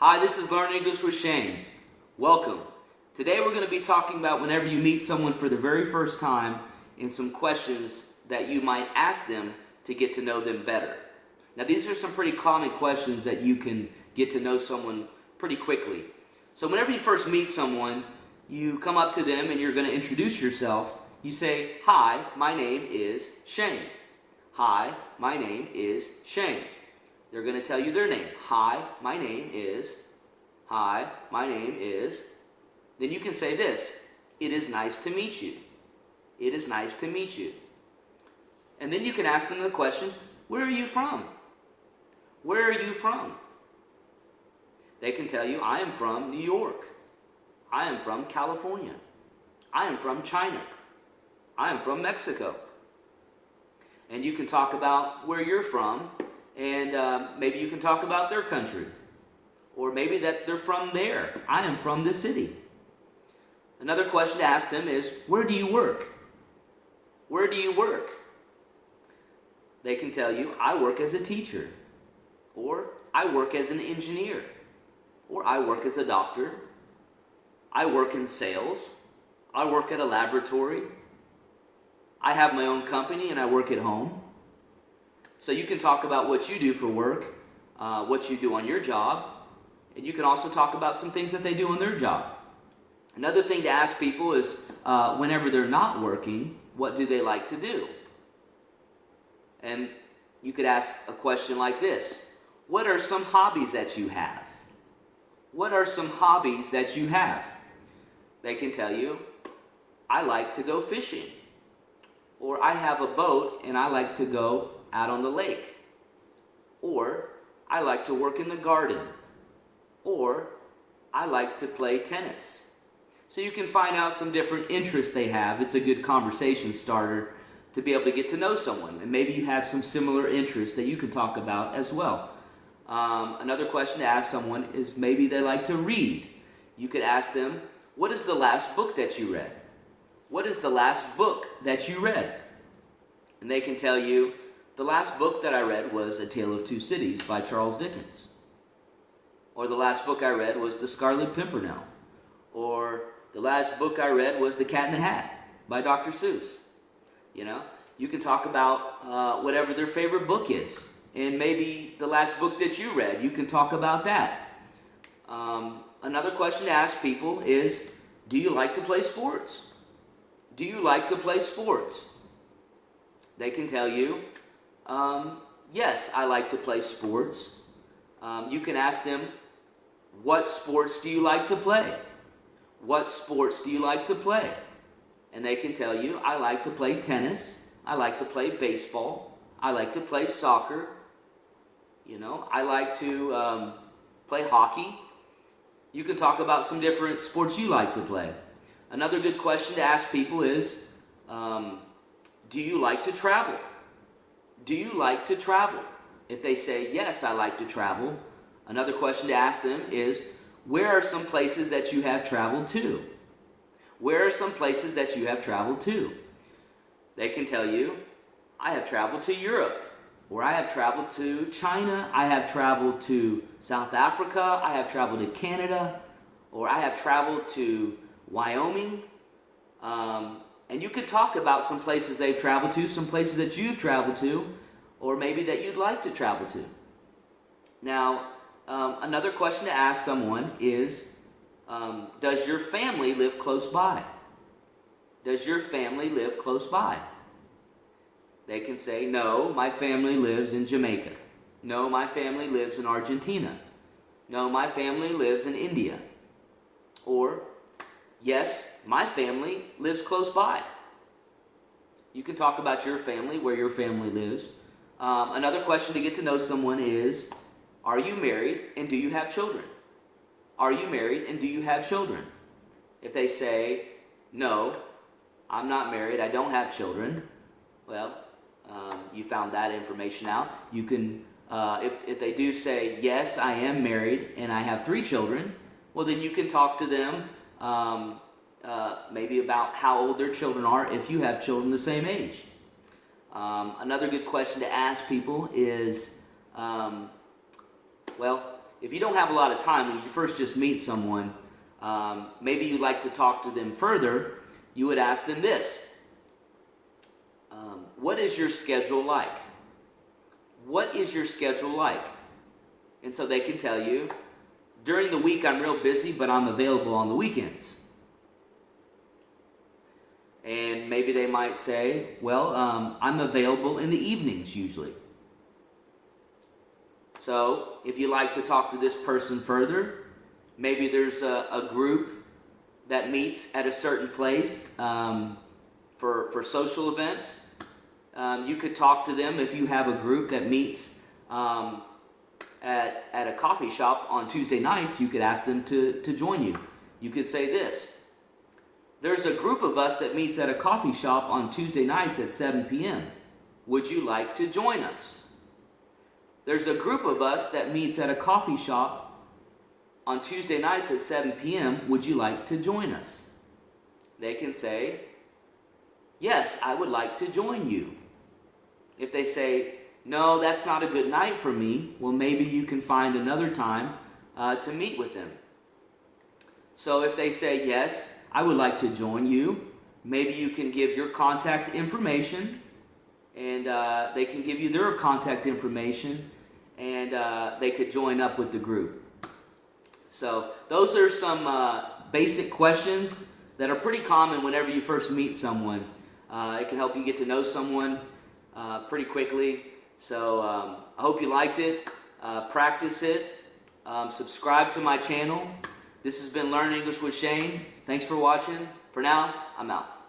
Hi, this is Learn English with Shane. Welcome. Today we're going to be talking about whenever you meet someone for the very first time and some questions that you might ask them to get to know them better. Now these are some pretty common questions that you can get to know someone pretty quickly. So whenever you first meet someone, you come up to them and you're going to introduce yourself. You say, "Hi, my name is Shane." "Hi, my name is Shane." They're going to tell you their name. "Hi, my name is." "Hi, my name is." Then you can say this: "It is nice to meet you." "It is nice to meet you." And then you can ask them the question, "Where are you from?" "Where are you from?" They can tell you, "I am from New York." "I am from California." "I am from China." "I am from Mexico." And you can talk about where you're from, and maybe you can talk about their country. Or maybe that they're from there. "I am from this city." Another question to ask them is, "Where do you work?" "Where do you work?" They can tell you, "I work as a teacher." Or, "I work as an engineer." Or, "I work as a doctor." "I work in sales." "I work at a laboratory." "I have my own company and I work at home." So you can talk about what you do for work, what you do on your job, and you can also talk about some things that they do on their job. Another thing to ask people is, whenever they're not working, what do they like to do? And you could ask a question like this: "What are some hobbies that you have?" "What are some hobbies that you have?" They can tell you, "I like to go fishing." Or, "I have a boat and I like to go out on the lake." Or, "I like to work in the garden." Or, "I like to play tennis." So you can find out some different interests they have. It's a good conversation starter to be able to get to know someone. And maybe you have some similar interests that you can talk about as well. Another question to ask someone is maybe they like to read. You could ask them, "What is the last book that you read?" "What is the last book that you read?" And they can tell you, "The last book that I read was A Tale of Two Cities by Charles Dickens." Or, "The last book I read was The Scarlet Pimpernel." Or, "The last book I read was The Cat in the Hat by Dr. Seuss." You can talk about whatever their favorite book is. And maybe the last book that you read, you can talk about that. Another question to ask people is, do you like to play sports? "Do you like to play sports?" They can tell you, "Yes, I like to play sports." You can ask them, "What sports do you like to play?" "What sports do you like to play?" And they can tell you, "I like to play tennis. I like to play baseball. I like to play soccer. I like to play hockey." You can talk about some different sports you like to play. Another good question to ask people is, do you like to travel? "Do you like to travel?" If they say, "Yes, I like to travel," another question to ask them is, where are some places that you have traveled to? Where are some places that you have traveled to? They can tell you, "I have traveled to Europe," or "I have traveled to China," "I have traveled to South Africa," "I have traveled to Canada," or "I have traveled to Wyoming." And you could talk about some places they've traveled to, some places that you've traveled to, or maybe that you'd like to travel to. Now, another question to ask someone is, does your family live close by? Does your family live close by? They can say, "No, my family lives in Jamaica." "No, my family lives in Argentina." "No, my family lives in India." Or, "Yes, my family lives close by." You can talk about your family, where your family lives. Another question to get to know someone is, are you married and do you have children? Are you married and do you have children? If they say, "No, I'm not married, I don't have children," well, you found that information out. You can, if they do say, "Yes, I am married and I have 3 children," well, then you can talk to them maybe about how old their children are if you have children the same age. Another good question to ask people is, if you don't have a lot of time, when you first just meet someone, maybe you'd like to talk to them further, you would ask them this. What is your schedule like? What is your schedule like? And so they can tell you, during the week I'm real busy, but I'm available on the weekends. And maybe they might say, well, I'm available in the evenings usually. So if you like to talk to this person further, maybe there's a group that meets at a certain place for social events. You could talk to them if you have a group that meets at a coffee shop on Tuesday nights. You could ask them to join you. You could say this. There's a group of us that meets at a coffee shop on Tuesday nights at 7 p.m. Would you like to join us? There's a group of us that meets at a coffee shop on Tuesday nights at 7 p.m. Would you like to join us? They can say, yes, I would like to join you. If they say, no, that's not a good night for me, well, maybe you can find another time to meet with them. So if they say, yes, I would like to join you, maybe you can give your contact information, and they can give you their contact information, and they could join up with the group. So those are some basic questions that are pretty common whenever you first meet someone. It can help you get to know someone pretty quickly. So I hope you liked it. Practice it. Subscribe to my channel. This has been Learn English with Shane. Thanks for watching. For now, I'm out.